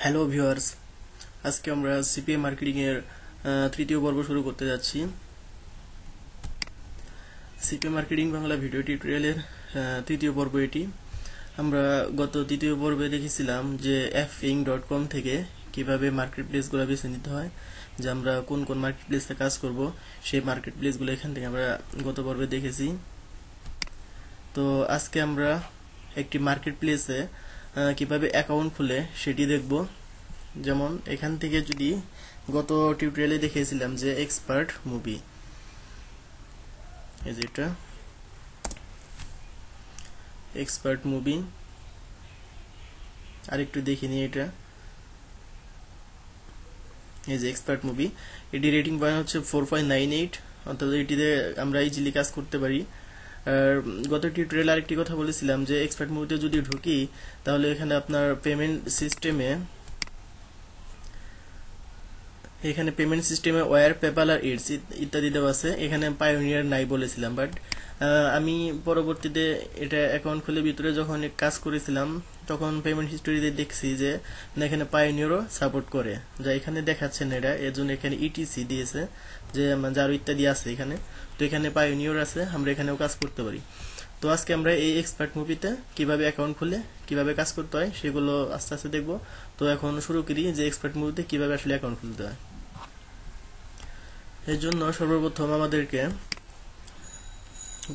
Hello viewers, আজকে আমরা CPA marketing এর তৃতীয় পর্ব শুরু করতে যাচ্ছি। সিপিএ মার্কেটিং বাংলা ভিডিও টিউটোরিয়ালের তৃতীয় পর্ব এটি। আমরা গত তৃতীয় পর্বে দেখেছিলাম যে fing.com থেকে কিভাবে মার্কেট প্লেসগুলো বেছে নিতে হয়, যে আমরা কোন কোন মার্কেট প্লেসে কাজ করব সেই মার্কেট প্লেসগুলো এখান থেকে আমরা গত পর্বে দেখেছি। তো আজকে আমরা একটি মার্কেট প্লেসে কিভাবে অ্যাকাউন্ট খুলে সেটি দেখব। যেমন এখান থেকে যদি গত টিউটোরিয়ালে দেখিয়েছিলাম যে এক্সপার্ট মুভি, এই যে এটা এক্সপার্ট মুভি, আরেকটু দেখে নিই। এটা এই যে এক্সপার্ট মুভি, এটি রেটিং পয়েন্ট হচ্ছে 4.98, অর্থাৎ এটিতে আমরা ইজিলি কাজ করতে পারি। আর গত টিউটোরিয়ালে আরেকটি কথা বলেছিলাম যে এক্সপার্ট মুভিতে যদি ঢুকি তাহলে এখানে আপনার পেমেন্ট সিস্টেমে ওয়্যার, পেপ্যাল আর ইটস ইত্যাদি দেওয়া আছে। এখানে পায়োনিয়ার নাই বলেছিলাম, বাট আমি পরবর্তীতে এটা অ্যাকাউন্ট খুলে ভিতরে যখন কাজ করেছিলাম তখন পেমেন্ট হিস্টোরিতে দেখছি যে এখানে পায়োনিয়ারও সাপোর্ট করে, যা এখানে দেখাচ্ছে না এটা, এর জন্য এখানে ইটিসি দিয়েছে যে যারও ইত্যাদি আছে এখানে। তো এখানে পায়োনিয়ার আছে, আমরা এখানেও কাজ করতে পারি। তো আজকে আমরা এই এক্সপার্ট মুভিতে কিভাবে অ্যাকাউন্ট খুলে কিভাবে কাজ করতে হয় সেগুলো আস্তে আস্তে দেখবো। তো এখন শুরু করি যে এক্সপার্ট মুভিতে কিভাবে আসলে অ্যাকাউন্ট খুলতে হয়। এর জন্য সর্বপ্রথম আমাদেরকে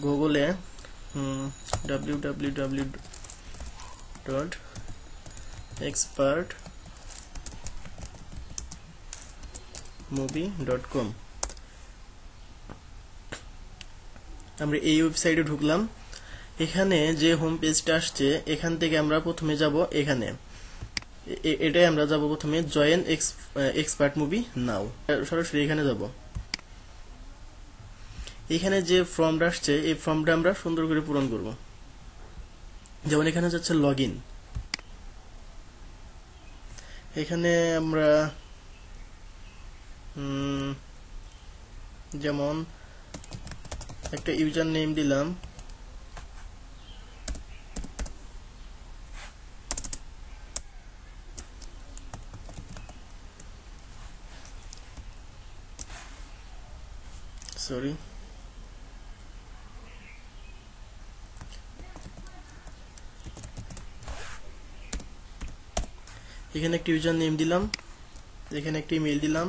গুগলে www.expertmovie.com আমরা এই ওয়েবসাইটে ঢুকলাম। এখানে যে হোম পেজটা আসছে এখান থেকে আমরা প্রথমে যাব, এখানে এটাই আমরা যাব প্রথমে জয়েন এক্সপার্ট মুভি নাও, সরাসরি এখানে যাব। এখানে যে ফর্মটা আসছে এই ফর্মটা আমরা সুন্দর করে পূরণ করব। যেমন এখানে যাচ্ছে লগ ইন, এখানে আমরা যেমন একটা ইউজার নেম দিলাম, সরি এখানে একটা ইউজার নেম দিলাম, এখানে একটা ইমেল দিলাম,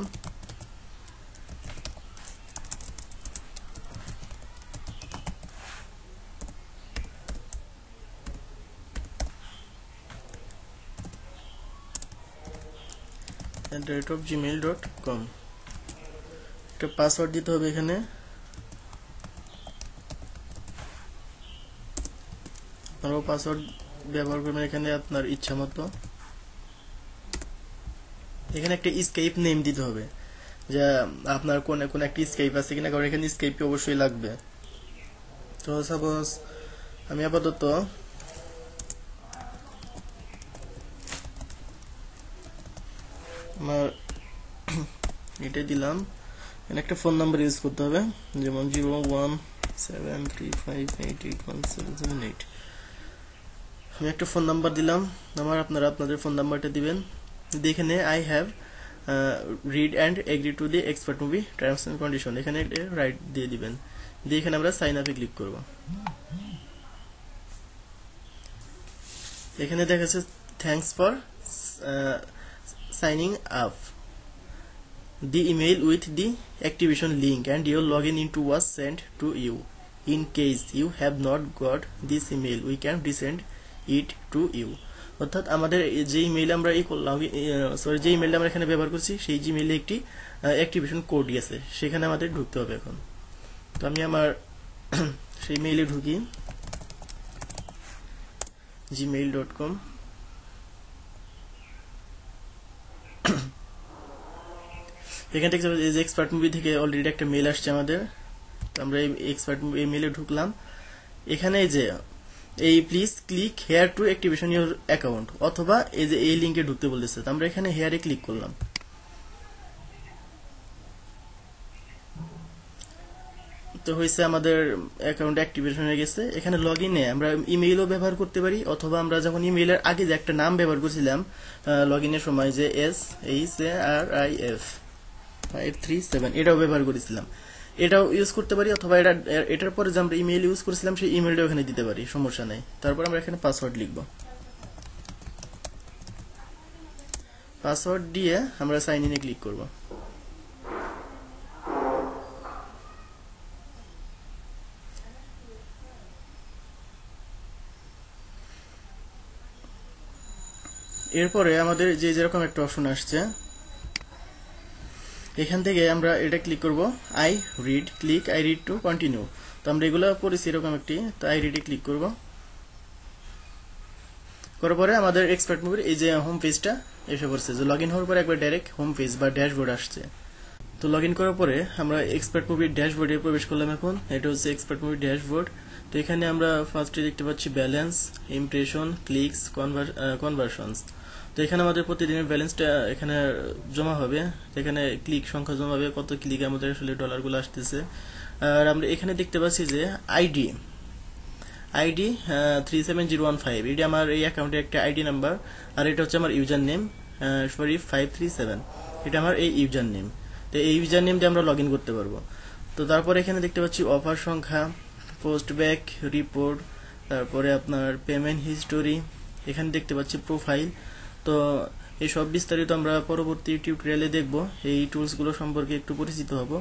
@gmail.com, একটা পাসওয়ার্ড দিতে হবে। এখানে আপনারাও পাসওয়ার্ড ব্যবহার করবেন এখানে আপনার ইচ্ছা মতো। এখানে একটা স্কেপ নেম দিতে হবে, যে আপনার কোন একটা স্কেপ আছে কিনা, কারণ এখানে স্কেপ অবশ্যই লাগবে। তো সাপোজ আমি আপাতত আমার এটা দিলাম। এখানে একটা ফোন নাম্বার ইউজ করতে হবে, যেমন 01735881778। আমি একটা ফোন নাম্বার দিলাম আপনারা আপনাদের ফোন নাম্বারটা দিবেন। এখানে I have read and agree to the expert movie terms and condition, এখানে রাইট দিয়ে দিবেন। দিয়ে এখানে আমরা সাইন আপে ক্লিক করব। এখানে দেখাচ্ছে thanks for signing up, the email with the activation link and your login into was sent to you. In case you have not got this email, we can resend it to you. অর্থাৎ আমাদের যে email আমরা যে ইমেইলটা আমরা এখানে ব্যবহার করছি সেই জিমেইলে একটি অ্যাক্টিভেশন কোড আছে, সেখানে আমাদের ঢুকতে হবে এখন। তো আমি আমার সেই মেইলে ঢুকি, gmail.com। এখান থেকে এক্সপার্ট মুভি থেকে অলরেডি একটা মেল আসছে আমাদের। তো আমরা এই এক্সপার্ট মুভি মেইলে ঢুকলাম। এখানে যে এই please click here two activation your account, অথবা এই যে এই লিংকে ঢুকতে বলেছে, তো আমরা এখানে হেয়ারে ক্লিক করলাম। তো তো হয়েছে আমাদের অ্যাকাউন্ট অ্যাক্টিভেশন হয়ে গেছে। এখানে লগ ইনে আমরা ইমেইলও ব্যবহার করতে পারি, অথবা আমরা যখন ইমেইলের আগে যে একটা নাম ব্যবহার করছিলাম লগ ইনের সময়, যে SHARIF537 এটাও ব্যবহার করেছিলাম, এটাও ইউজ করতে পারি, অথবা এটার পরে যে আমরা ইমেইল ইউজ করেছিলাম সেই ইমেইলটাও এখানে দিতে পারি, সমস্যা নেই। তারপর আমরা এখানে পাসওয়ার্ড লিখব, পাসওয়ার্ড দিয়ে আমরা সাইন ইনে ক্লিক করব। এরপরে আমাদের যেরকম একটা অপশন আসছে, এখান থেকে আমরা এটা ক্লিক করব, আই রিড টু কন্টিনিউ। তো আমরা এগুলো পড়েছি এরকম একটি, তো আই রিডে ক্লিক করব। করার পরে আমাদের এক্সপার্ট মুভির এই যে হোম পেজটা এসে পড়ছে, যে লগ ইন হওয়ার পরে একবার ডাইরেক্ট হোম পেজ বা ড্যাশবোর্ড আসছে। তো লগ ইন করার পরে আমরা এক্সপার্ট মুভির ড্যাশবোর্ডে প্রবেশ করলাম। এখন এটা হচ্ছে এক্সপার্ট মুভির ড্যাশবোর্ড। তো এখানে আমরা ফার্স্টে দেখতে পাচ্ছি ব্যালেন্স, ইমপ্রেশন, ক্লিকস, কনভার্সনস। তো এখানে আমাদের প্রতিদিনের ব্যালেন্সটা এখানে জমা হবে, এখানে ক্লিক সংখ্যা জমা হবে, কত ক্লিক আমাদের আসলে ডলারগুলো আসতেছে। আর আমরা এখানে দেখতে পাচ্ছি যে আইডি 37015, এটি আমার এই অ্যাকাউন্টের একটা আইডি নাম্বার, আর এটা হচ্ছে আমার ইউজার নেম শরীফ537, এটা আমার এই ইউজার নেম। তো এই ইউজার নেম দিয়ে আমরা লগ ইন করতে পারবো। তো তারপরে এখানে দেখতে পাচ্ছি অফার সংখ্যা, পোস্ট ব্যাক, রিপোর্ট, তারপরে আপনার পেমেন্ট হিস্টোরি, এখানে দেখতে পাচ্ছি প্রোফাইল। তো এই সব বিস্তারিত আমরা পরবর্তী টিউটোরিয়ালে দেখব, এই টুলসগুলো সম্পর্কে একটু পরিচিত হব।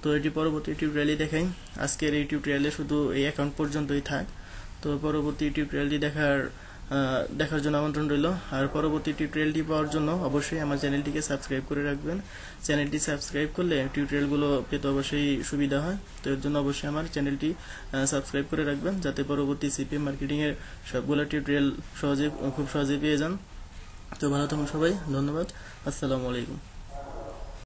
তো এটি পরবর্তী টিউটোরিয়ালে দেখাই। আজকের এই টিউটোরিয়ালে শুধু এই অ্যাকাউন্ট পর্যন্তই থাক। তো পরবর্তী টিউটোরিয়ালটি দেখার জন্য আমন্ত্রণ রইল। আর পরবর্তী টিউটোরিয়ালটি পাওয়ার জন্য অবশ্যই আমার চ্যানেলটিকে সাবস্ক্রাইব করে রাখবেন। চ্যানেলটি সাবস্ক্রাইব করলে টিউটোরিয়ালগুলো পেতে অবশ্যই সুবিধা হয়। তো এর জন্য অবশ্যই আমার চ্যানেলটি সাবস্ক্রাইব করে রাখবেন, যাতে পরবর্তী সিপিএম মার্কেটিং এর সবগুলো টিউটোরিয়াল খুব সহজে পেয়ে যান। তো ভালো থাকুন সবাই, ধন্যবাদ, আসসালামু আলাইকুম।